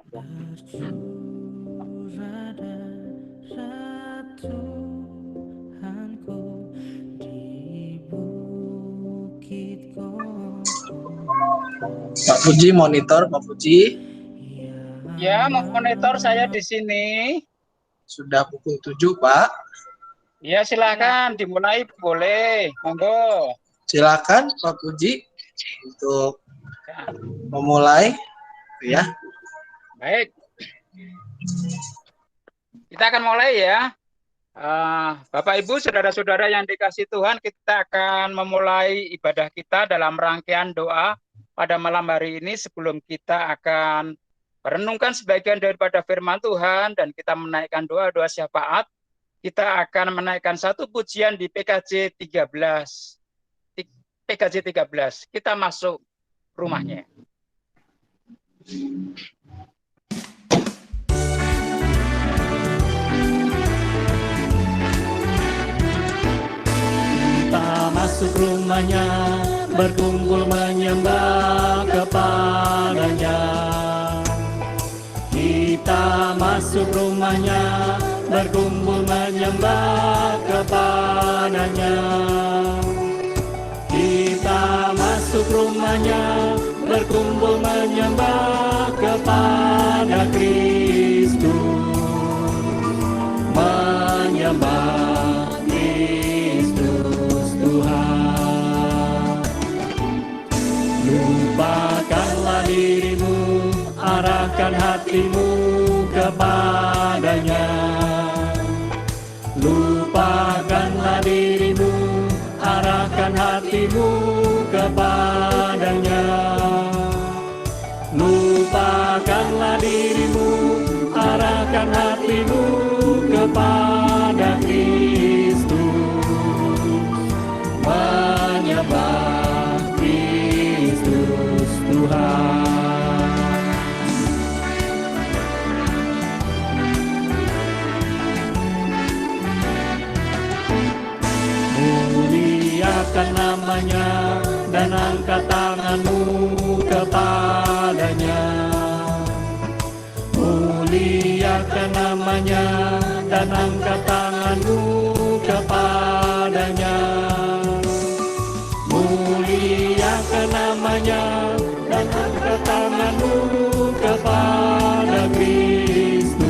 Tercurah darah Tuhanku di bukit Kofor. Pak Puji monitor, Pak Puji. Ya, monitor saya di sini. Sudah pukul 7, Pak. Ya, silakan dimulai boleh. Monggo. Silakan Pak Puji untuk Ya, memulai ya. baik. Kita akan mulai ya. Bapak Ibu, saudara-saudara yang dikasih Tuhan, kita akan memulai ibadah kita dalam rangkaian doa pada malam hari ini sebelum kita akan merenungkan sebagian daripada firman Tuhan dan kita menaikkan doa-doa syafaat. Kita akan menaikkan satu pujian di PKJ 13. PKJ 13. Kita masuk rumahnya. Kita masuk rumahnya, berkumpul menyembah kepadanya. Kita masuk rumahnya, berkumpul menyembah kepadanya. Kita masuk rumahnya, berkumpul menyembah kepada Kristus. Menyembah Kristus Tuhan. Lupakanlah dirimu, arahkan hatimu kepadanya. Lupakanlah dirimu, arahkan hatimu kepadanya. Lupakanlah dirimu, arahkan hatimu kepada Kristus. Menyembah Kristus Tuhan. Muliakan namanya dan angkat tanganmu kepadanya. Muliakan namanya dan angkat tanganmu kepadanya. Muliakan namanya dan angkat tanganmu kepada Kristus.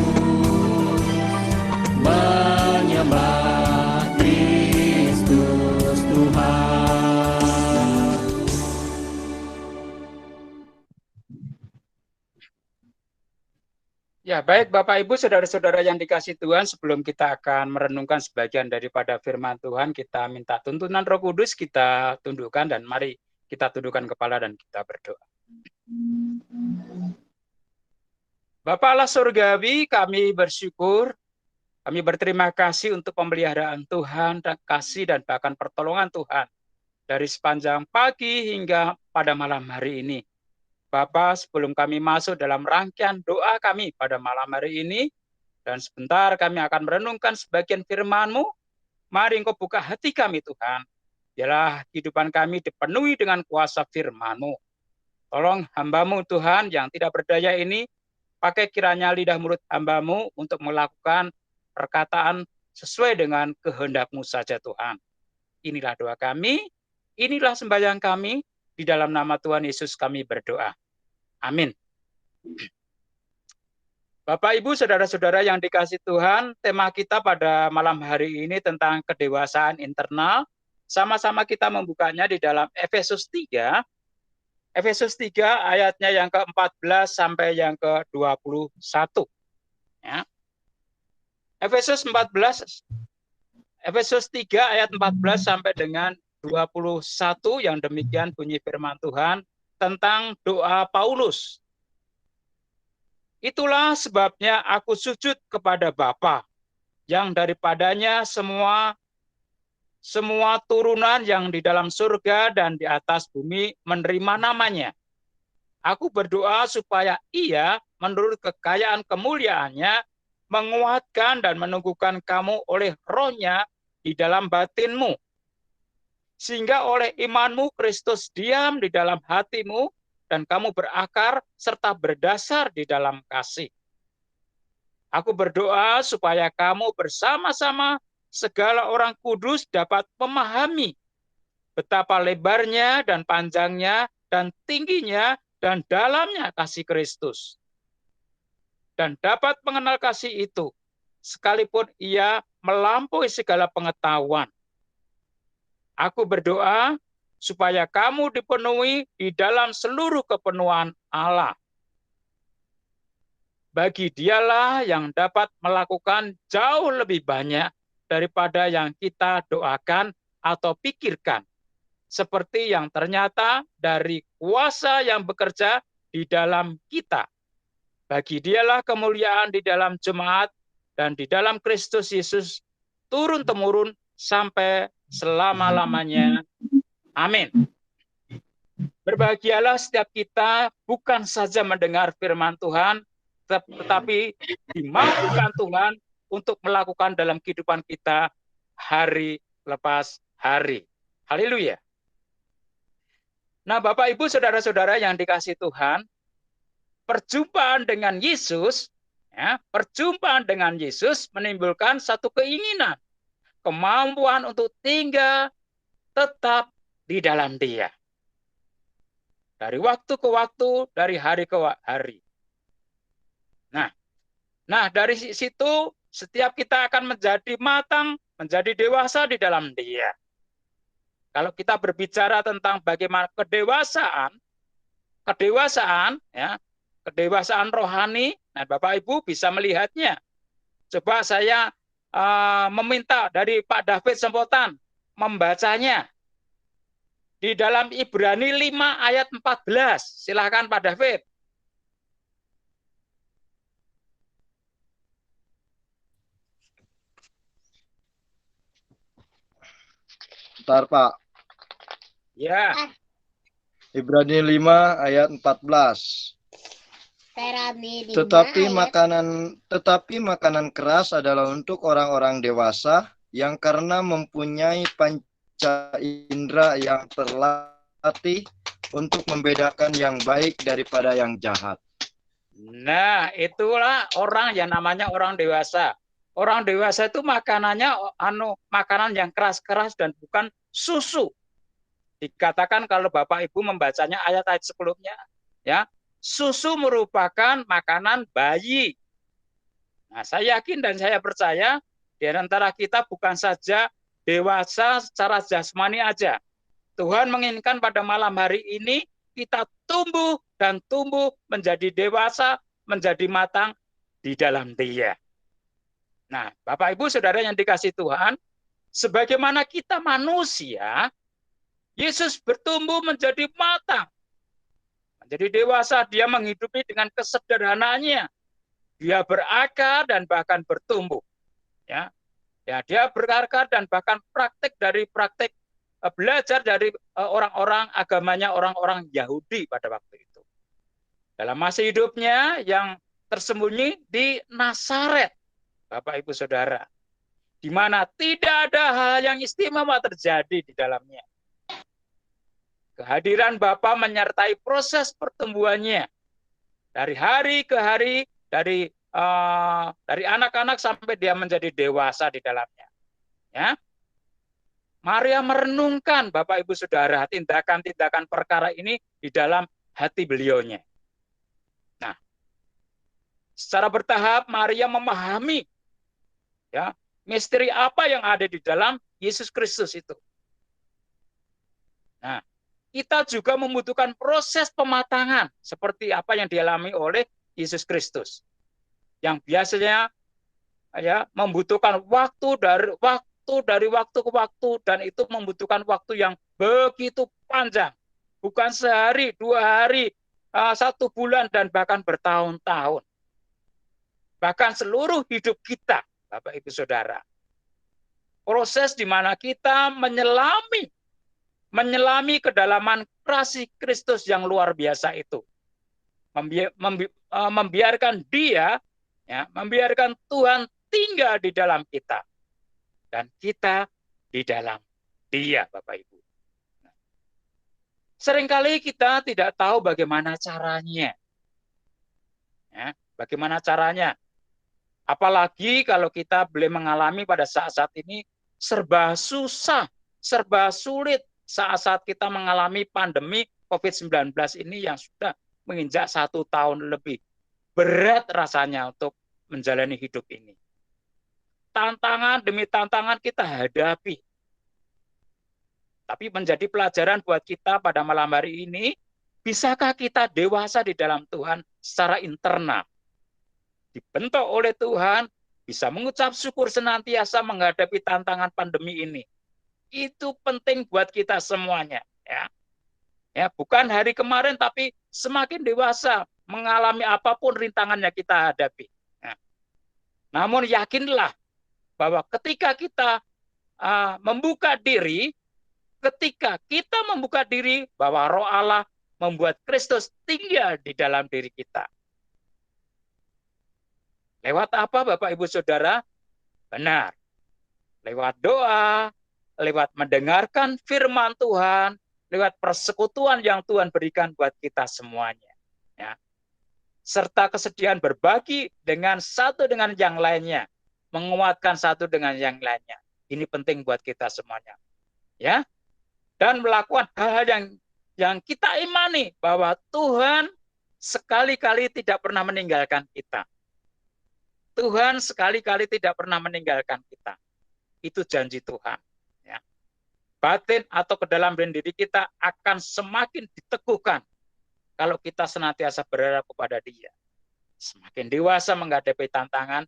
Menyembah Kristus Tuhan. Ya, baik Bapak Ibu, saudara-saudara yang dikasih Tuhan, sebelum kita akan merenungkan sebagian daripada firman Tuhan, kita minta tuntunan Roh Kudus, kita tundukkan dan mari kita tundukkan kepala dan kita berdoa. Bapa Allah Surgawi, kami bersyukur, kami berterima kasih untuk pemeliharaan Tuhan dan kasih dan bahkan pertolongan Tuhan dari sepanjang pagi hingga pada malam hari ini. Bapa, sebelum kami masuk dalam rangkaian doa kami pada malam hari ini, dan sebentar kami akan merenungkan sebagian firman-Mu, mari Engkau buka hati kami Tuhan. Biarlah kehidupan kami dipenuhi dengan kuasa firman-Mu. Tolong hamba-Mu Tuhan yang tidak berdaya ini, pakai kiranya lidah mulut hamba-Mu untuk melakukan perkataan sesuai dengan kehendak-Mu saja Tuhan. Inilah doa kami, inilah sembahyang kami, di dalam nama Tuhan Yesus kami berdoa. Amin. Bapak, Ibu, saudara-saudara yang dikasih Tuhan, tema kita pada malam hari ini tentang kedewasaan internal. Sama-sama kita membukanya di dalam Efesus 3. Efesus 3 ayatnya yang ke-14 sampai yang ke-21. Ya. Efesus 3 ayat 14 sampai dengan 21 yang demikian bunyi firman Tuhan tentang doa Paulus. Itulah sebabnya aku sujud kepada Bapa, yang daripadanya semua turunan yang di dalam surga dan di atas bumi menerima namanya. Aku berdoa supaya Ia menurut kekayaan kemuliaannya menguatkan dan menumbuhkan kamu oleh Roh-Nya di dalam batinmu, sehingga oleh imanmu Kristus diam di dalam hatimu, dan kamu berakar serta berdasar di dalam kasih. Aku berdoa supaya kamu bersama-sama segala orang kudus dapat memahami betapa lebarnya dan panjangnya dan tingginya dan dalamnya kasih Kristus. Dan dapat mengenal kasih itu, sekalipun ia melampaui segala pengetahuan. Aku berdoa supaya kamu dipenuhi di dalam seluruh kepenuhan Allah. Bagi dialah yang dapat melakukan jauh lebih banyak daripada yang kita doakan atau pikirkan, seperti yang ternyata dari kuasa yang bekerja di dalam kita. Bagi dialah kemuliaan di dalam jemaat dan di dalam Kristus Yesus turun-temurun sampai selama-lamanya. Amin. Berbahagialah setiap kita bukan saja mendengar firman Tuhan, tetapi dimampukan Tuhan untuk melakukan dalam kehidupan kita hari lepas hari. Haleluya. Nah, Bapak, Ibu, saudara-saudara yang dikasihi Tuhan, perjumpaan dengan Yesus, perjumpaan dengan Yesus menimbulkan satu keinginan, kemampuan untuk tinggal tetap di dalam Dia. Dari waktu ke waktu, dari hari ke hari. Nah, dari situ setiap kita akan menjadi matang, menjadi dewasa di dalam Dia. Kalau kita berbicara tentang bagaimana kedewasaan, kedewasaan rohani, nah Bapak Ibu bisa melihatnya. Coba saya meminta dari Pak David Sempotan membacanya di dalam Ibrani 5 ayat 14. Silakan Pak David. Bentar, Pak. Ya. Ibrani 5 ayat 14. Tetapi makanan keras adalah untuk orang-orang dewasa yang karena mempunyai panca indera yang terlatih untuk membedakan yang baik daripada yang jahat. Nah, itulah orang yang namanya orang dewasa. Orang dewasa itu makanannya makanan yang keras-keras dan bukan susu. Dikatakan kalau Bapak Ibu membacanya ayat-ayat sebelumnya, ya, susu merupakan makanan bayi. Nah, saya yakin dan saya percaya di antara kita bukan saja dewasa secara jasmani aja. Tuhan menginginkan pada malam hari ini kita tumbuh dan tumbuh menjadi dewasa, menjadi matang di dalam Dia. Nah, Bapak Ibu Saudara yang dikasihi Tuhan, sebagaimana kita manusia, Yesus bertumbuh menjadi matang, menjadi dewasa. Dia menghidupi dengan kesederhanaannya. Dia berakar dan bahkan bertumbuh. Ya, dia berakar dan bahkan praktek belajar dari orang-orang agamanya orang-orang Yahudi pada waktu itu. Dalam masa hidupnya yang tersembunyi di Nazaret, Bapak Ibu Saudara, di mana tidak ada hal yang istimewa terjadi di dalamnya. Kehadiran Bapa menyertai proses pertumbuhannya dari hari ke hari, dari anak-anak sampai dia menjadi dewasa di dalamnya. Ya, Maria merenungkan Bapak Ibu Saudara tindakan-tindakan perkara ini di dalam hati beliaunya. Nah, secara bertahap Maria memahami ya misteri apa yang ada di dalam Yesus Kristus itu. Nah, kita juga membutuhkan proses pematangan seperti apa yang dialami oleh Yesus Kristus, yang biasanya ya membutuhkan waktu dari waktu ke waktu, dan itu membutuhkan waktu yang begitu panjang, bukan sehari, 2 hari, 1 bulan, dan bahkan bertahun-tahun, bahkan seluruh hidup kita, Bapak Ibu Saudara. Proses di mana kita menyelami kedalaman kasih Kristus yang luar biasa itu. Membiarkan Dia, ya, membiarkan Tuhan tinggal di dalam kita. Dan kita di dalam Dia, Bapak Ibu. Seringkali kita tidak tahu bagaimana caranya. Ya, bagaimana caranya? Apalagi kalau kita boleh mengalami pada saat-saat ini serba susah, serba sulit saat-saat kita mengalami pandemi COVID-19 ini yang sudah menginjak 1 tahun lebih. Berat rasanya untuk menjalani hidup ini. Tantangan demi tantangan kita hadapi. Tapi menjadi pelajaran buat kita pada malam hari ini, bisakah kita dewasa di dalam Tuhan secara internal? Dibentuk oleh Tuhan, bisa mengucap syukur senantiasa menghadapi tantangan pandemi ini. Itu penting buat kita semuanya. Ya, bukan hari kemarin, tapi semakin dewasa mengalami apapun rintangannya kita hadapi. Ya. Namun yakinlah bahwa ketika kita membuka diri, bahwa Roh Allah membuat Kristus tinggal di dalam diri kita. Lewat apa Bapak Ibu Saudara? Benar. Lewat doa, lewat mendengarkan firman Tuhan, lewat persekutuan yang Tuhan berikan buat kita semuanya. Ya. Serta kesediaan berbagi dengan satu dengan yang lainnya. Menguatkan satu dengan yang lainnya. Ini penting buat kita semuanya. Ya. Dan melakukan hal-hal yang kita imani bahwa Tuhan sekali-kali tidak pernah meninggalkan kita. Tuhan sekali-kali tidak pernah meninggalkan kita. Itu janji Tuhan. Ya. Batin atau ke dalam diri kita akan semakin diteguhkan kalau kita senantiasa berharap kepada Dia. Semakin dewasa menghadapi tantangan,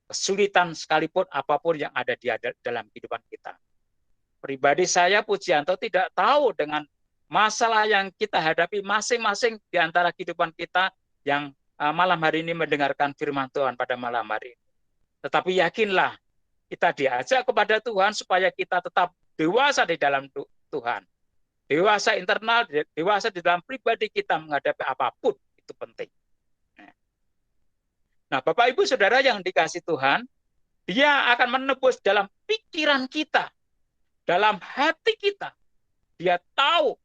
kesulitan sekalipun apapun yang ada di dalam kehidupan kita. Pribadi saya, Pujianto, tidak tahu dengan masalah yang kita hadapi masing-masing di antara kehidupan kita yang malam hari ini mendengarkan firman Tuhan pada malam hari ini. Tetapi yakinlah, kita diajak kepada Tuhan supaya kita tetap dewasa di dalam Tuhan. Dewasa internal, dewasa di dalam pribadi kita menghadapi apapun, itu penting. Nah, Bapak Ibu Saudara yang dikasih Tuhan, Dia akan menebus dalam pikiran kita, dalam hati kita. Dia tahu,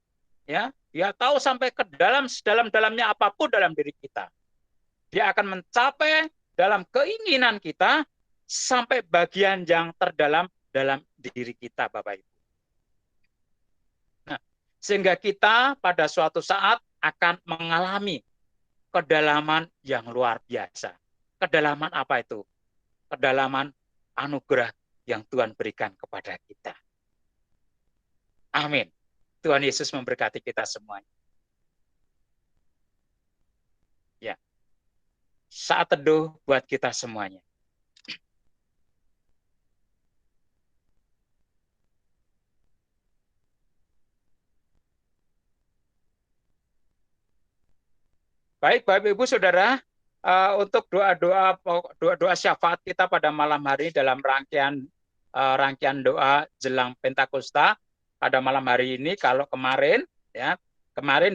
ya, Dia tahu sampai ke dalam-dalamnya apapun dalam diri kita. Dia akan mencapai dalam keinginan kita sampai bagian yang terdalam dalam diri kita, Bapak Ibu. Nah, sehingga kita pada suatu saat akan mengalami kedalaman yang luar biasa. Kedalaman apa itu? Kedalaman anugerah yang Tuhan berikan kepada kita. Amin. Tuhan Yesus memberkati kita semuanya. Ya. Saat teduh buat kita semuanya. Baik, Bapak Ibu Saudara, untuk doa syafaat kita pada malam hari dalam rangkaian doa jelang Pentakosta pada malam hari ini, kalau kemarin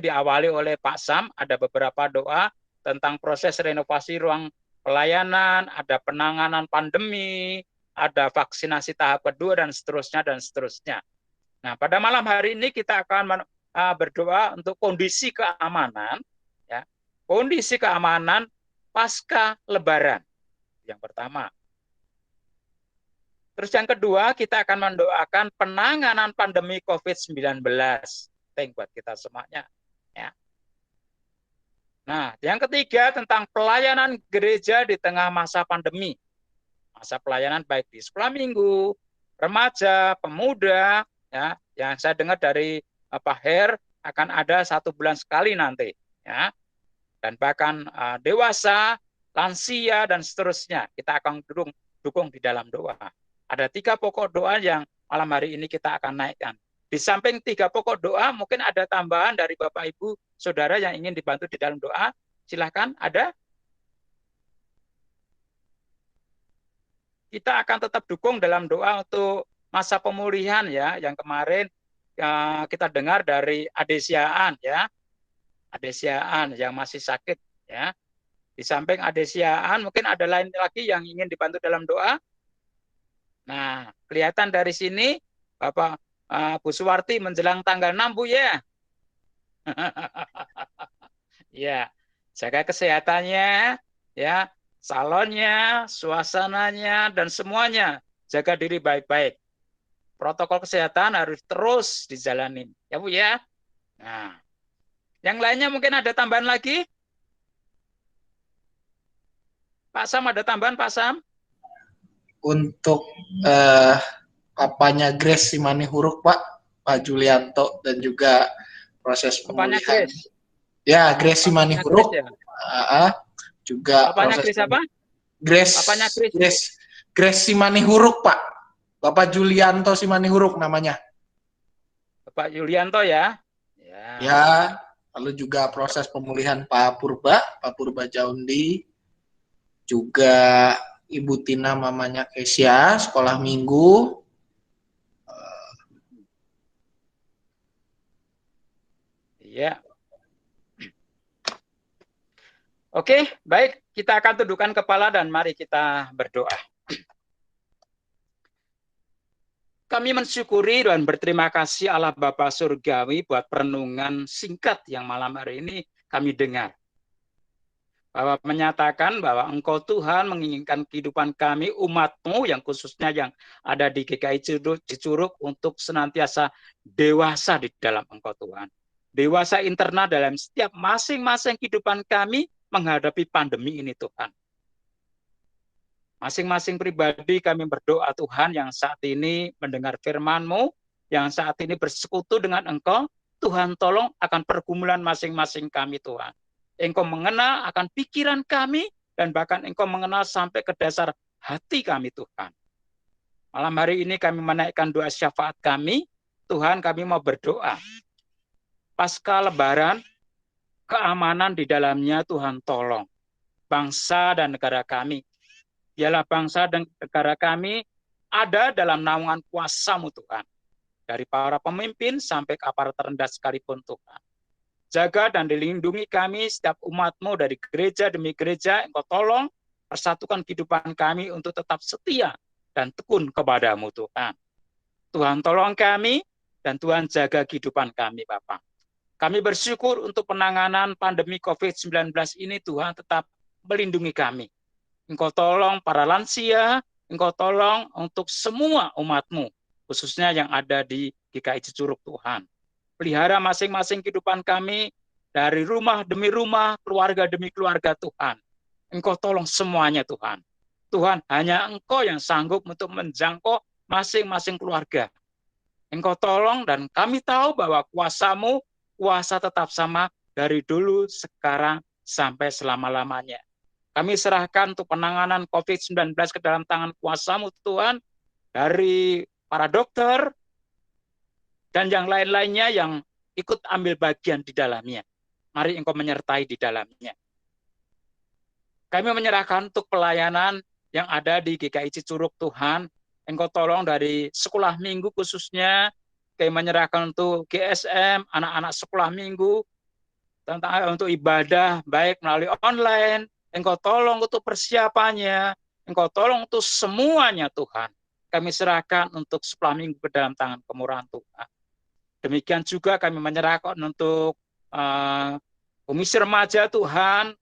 diawali oleh Pak Sam, ada beberapa doa tentang proses renovasi ruang pelayanan, ada penanganan pandemi, ada vaksinasi tahap kedua, dan seterusnya. Nah, pada malam hari ini kita akan berdoa untuk kondisi keamanan, ya, kondisi keamanan pasca Lebaran. Yang pertama. Terus yang kedua, kita akan mendoakan penanganan pandemi COVID-19. Penting buat kita semuanya. Ya. Nah, yang ketiga tentang pelayanan gereja di tengah masa pandemi. Masa pelayanan baik di sekolah minggu, remaja, pemuda, ya, yang saya dengar dari Pak Her akan ada 1 bulan sekali nanti, ya, dan bahkan dewasa, lansia dan seterusnya kita akan dukung di dalam doa. Ada 3 pokok doa yang malam hari ini kita akan naikkan. Di samping 3 pokok doa, mungkin ada tambahan dari Bapak Ibu Saudara yang ingin dibantu di dalam doa. Silakan, ada? Kita akan tetap dukung dalam doa untuk masa pemulihan, ya, yang kemarin kita dengar dari Adesiaan, ya. Adesiaan yang masih sakit, ya. Di samping Adesiaan mungkin ada lain lagi yang ingin dibantu dalam doa. Nah, kelihatan dari sini Bapak Bu Suwarti menjelang tanggal 6, Bu, ya. Ya, jaga kesehatannya, ya, salonnya, suasananya, dan semuanya. Jaga diri baik-baik. Protokol kesehatan harus terus dijalanin. Ya, Bu, ya. Nah, yang lainnya mungkin ada tambahan lagi? Pak Sam, ada tambahan, Pak Sam? Untuk eh, papanya Grace Simanihuruk, Pak Julianto, dan juga proses Papanya pemulihan. Grace. Ya, Grace Papanya Grace, Simanihuruk, ya. juga Papanya proses Grace apa? Grace Papanya Grace. Grace Grace Simanihuruk, Pak. Bapak Julianto Simanihuruk namanya. Bapak Yulianto, ya. Ya, lalu juga proses pemulihan Pak Purba Jaundi, juga Ibu Tina mamanya Kesia, sekolah minggu. Iya. Oke, baik. Kita akan tundukkan kepala dan mari kita berdoa. Kami mensyukuri dan berterima kasih Allah Bapa Surgawi buat perenungan singkat yang malam hari ini kami dengar. Bahwa menyatakan bahwa Engkau Tuhan menginginkan kehidupan kami, umat-Mu yang khususnya yang ada di GKI Cicurug untuk senantiasa dewasa di dalam Engkau Tuhan. Dewasa internal dalam setiap masing-masing kehidupan kami menghadapi pandemi ini Tuhan. Masing-masing pribadi kami berdoa Tuhan yang saat ini mendengar firman-Mu, yang saat ini bersekutu dengan Engkau, Tuhan tolong akan pergumulan masing-masing kami Tuhan. Engkau mengenal akan pikiran kami, dan bahkan Engkau mengenal sampai ke dasar hati kami Tuhan. Malam hari ini kami menaikkan doa syafaat kami, Tuhan kami mau berdoa. Pasca Lebaran, keamanan di dalamnya Tuhan tolong. Bangsa dan negara kami, biarlah bangsa dan negara kami ada dalam naungan kuasa-Mu Tuhan. Dari para pemimpin sampai ke aparat terendah sekalipun Tuhan. Jaga dan dilindungi kami setiap umat-Mu dari gereja demi gereja. Engkau tolong persatukan kehidupan kami untuk tetap setia dan tekun kepada-Mu Tuhan. Tuhan tolong kami dan Tuhan jaga kehidupan kami Bapak. Kami bersyukur untuk penanganan pandemi COVID-19 ini Tuhan tetap melindungi kami. Engkau tolong para lansia, Engkau tolong untuk semua umat-Mu, khususnya yang ada di GKI Cicurug Tuhan. Pelihara masing-masing kehidupan kami, dari rumah demi rumah, keluarga demi keluarga Tuhan. Engkau tolong semuanya Tuhan. Tuhan, hanya Engkau yang sanggup untuk menjangkau masing-masing keluarga. Engkau tolong dan kami tahu bahwa kuasa-Mu, kuasa tetap sama dari dulu, sekarang, sampai selama-lamanya. Kami serahkan untuk penanganan COVID-19 ke dalam tangan kuasa-Mu Tuhan, dari para dokter, dan yang lain-lainnya yang ikut ambil bagian di dalamnya. Mari Engkau menyertai di dalamnya. Kami menyerahkan untuk pelayanan yang ada di GKI Cicurug Tuhan, Engkau tolong dari sekolah minggu khususnya, kami menyerahkan untuk GSM, anak-anak sekolah minggu, tentang untuk ibadah, baik melalui online, Engkau tolong untuk persiapannya, Engkau tolong untuk semuanya Tuhan. Kami serahkan untuk sekolah minggu ke dalam tangan kemurahan Tuhan. Demikian juga kami menyerahkan untuk komisi remaja Tuhan,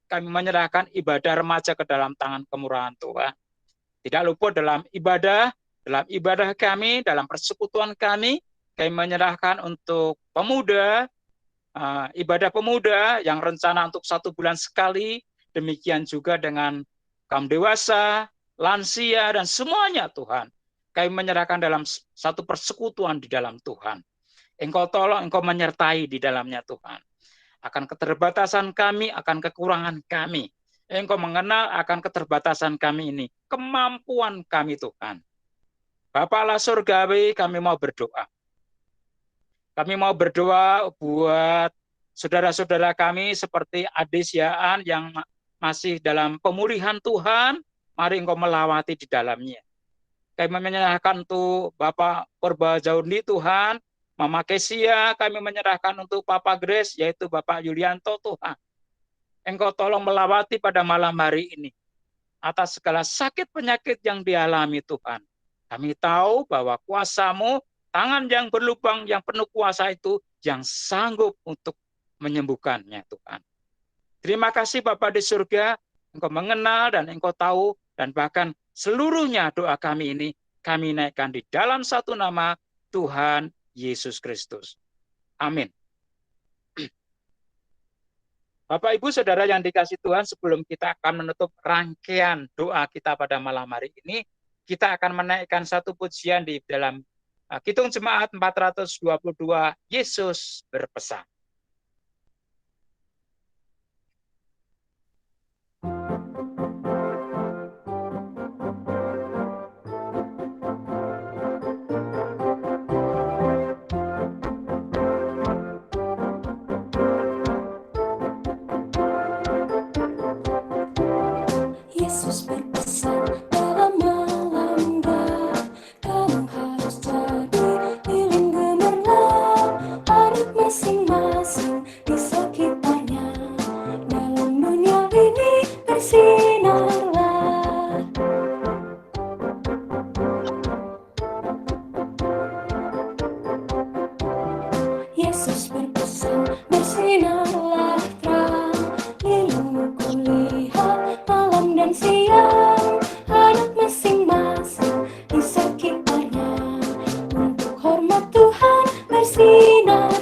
kami menyerahkan ibadah remaja ke dalam tangan kemurahan Tuhan. Tidak lupa dalam ibadah kami, dalam persekutuan kami menyerahkan untuk pemuda, ibadah pemuda yang rencana untuk 1 bulan sekali, demikian juga dengan kaum dewasa, lansia, dan semuanya Tuhan. Kami menyerahkan dalam satu persekutuan di dalam Tuhan. Engkau tolong, Engkau menyertai di dalamnya Tuhan. Akan keterbatasan kami, akan kekurangan kami. Engkau mengenal akan keterbatasan kami ini. Kemampuan kami Tuhan. Bapa Allah Surgawi, kami mau berdoa. Kami mau berdoa buat saudara-saudara kami seperti Adis Yaan yang masih dalam pemulihan Tuhan. Mari Engkau melawati di dalamnya. Kami menyerahkan untuk Bapak Purba Jaundi Tuhan, Mama Kesia, kami menyerahkan untuk Papa Grace, yaitu Bapak Yulianto Tuhan. Engkau tolong melawati pada malam hari ini. Atas segala sakit penyakit yang dialami Tuhan. Kami tahu bahwa kuasa-Mu tangan yang berlubang, yang penuh kuasa itu, yang sanggup untuk menyembuhkannya, Tuhan. Terima kasih Bapa di surga, Engkau mengenal dan Engkau tahu, dan bahkan seluruhnya doa kami ini, kami naikkan di dalam satu nama, Tuhan Yesus Kristus. Amin. Bapak, Ibu, Saudara yang dikasih Tuhan, sebelum kita akan menutup rangkaian doa kita pada malam hari ini, kita akan menaikkan satu pujian di dalam Kidung Jemaat 422, Yesus berpesan. Yesus berpesan dalam malam gelap, kamu harus jadi lilin gemerlap, anak masing-masing di sekitarnya, dalam dunia ini bersinarlah. Yesus berpesan, bersinarlah terang, lilin kulihat malam dan siang, anak masing-masing di sekitarnya, untuk hormat Tuhan bersinarlah.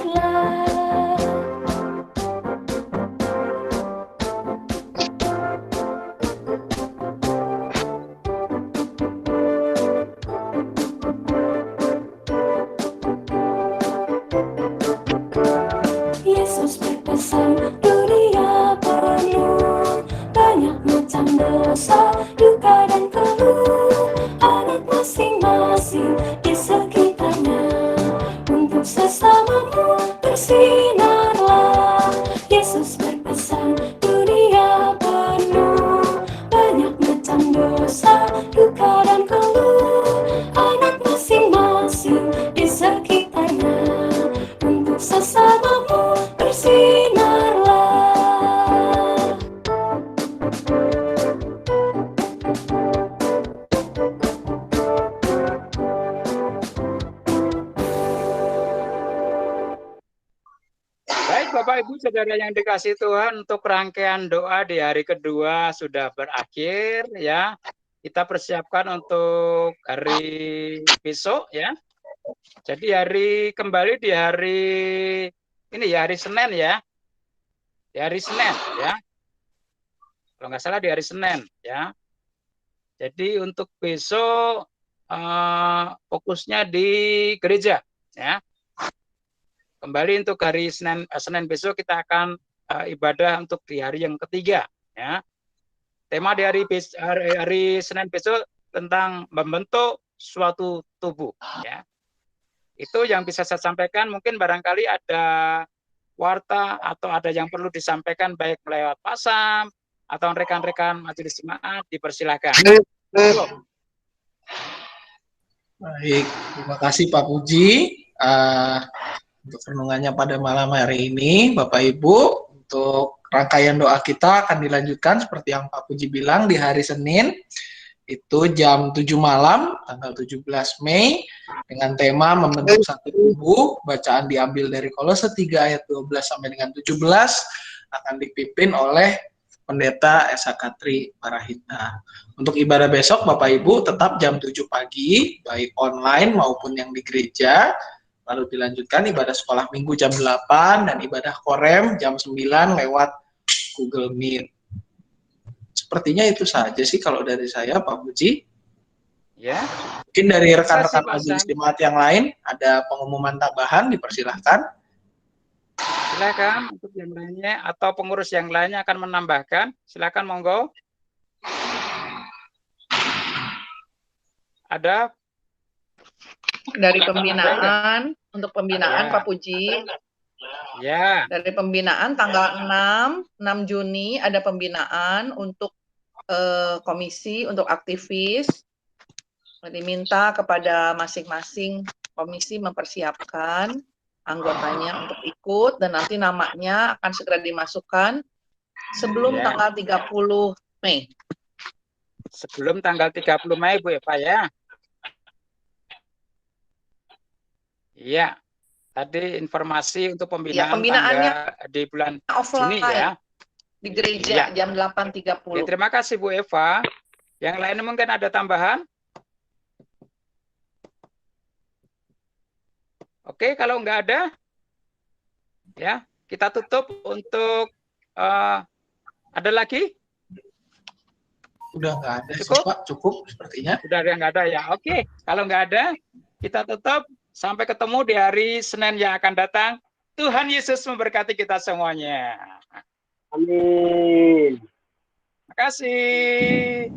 Yesus berpesan, dunia penuh banyak macam dosa, duka dan keluh, anak masing-masing di sekitarnya, untuk sesamamu bersinarlah. Yesus berpesan, dunia penuh banyak macam dosa, duka dan keluh, anak masing-masing di sekitarnya, untuk sesamamu bersinarlah. Baik Bapak Ibu Saudara yang dikasih Tuhan, untuk rangkaian doa di hari kedua sudah berakhir ya. Kita persiapkan untuk hari besok ya. Jadi kembali di hari ini ya, hari Senin ya. Di hari Senin ya. Kalau nggak salah di hari Senin ya. Jadi untuk besok fokusnya di gereja ya. Kembali untuk hari Senin besok kita akan ibadah untuk di hari yang ketiga ya. Tema di hari Senin besok tentang membentuk suatu tubuh ya. Itu yang bisa saya sampaikan. Mungkin barangkali ada warta atau ada yang perlu disampaikan baik lewat pasam atau rekan-rekan majelis jemaat, dipersilakan. Baik, terima kasih Pak Puji untuk renungannya pada malam hari ini, Bapak Ibu. Untuk rangkaian doa kita akan dilanjutkan seperti yang Pak Puji bilang di hari Senin, itu jam 7 malam, tanggal 17 Mei, dengan tema membentuk satu tubuh. Bacaan diambil dari Kolose 3 ayat 12 sampai dengan 17, akan dipimpin oleh Pendeta Esa Katri Parahita. Untuk ibadah besok, Bapak Ibu, tetap jam 7 pagi, baik online maupun yang di gereja. Lalu dilanjutkan ibadah sekolah minggu jam 8 dan ibadah korem jam 9 lewat Google Meet. Sepertinya itu saja sih kalau dari saya, Pak Puji. Ya. Mungkin dari rekan-rekan majelis jemaat yang lain ada pengumuman tambahan, dipersilahkan. Silakan untuk yang lainnya atau pengurus yang lainnya akan menambahkan. Silakan monggo. Ada dari pembinaan, untuk pembinaan ya. Pak Puji. Ya. Dari pembinaan tanggal 6 Juni ada pembinaan untuk komisi, untuk aktivis. Diminta kepada masing-masing komisi mempersiapkan anggotanya untuk ikut, dan nanti namanya akan segera dimasukkan sebelum tanggal 30 Mei. Sebelum tanggal 30 Mei Bu ya Pak ya. Iya, tadi informasi untuk Ya, pembinaan pembinaannya tanggal di bulan offline Juni ya. di gereja Iya. jam Oke, 8.30. terima kasih Bu Eva. Yang lain mungkin ada tambahan? Oke, kalau nggak ada, ya kita tutup untuk ada lagi? Udah nggak ada sih, Cukup? Pak, cukup sepertinya. Udah nggak ada ya. Oke, kalau nggak ada, kita tutup. Sampai ketemu di hari Senin yang akan datang. Tuhan Yesus memberkati kita semuanya. Amin. Terima kasih.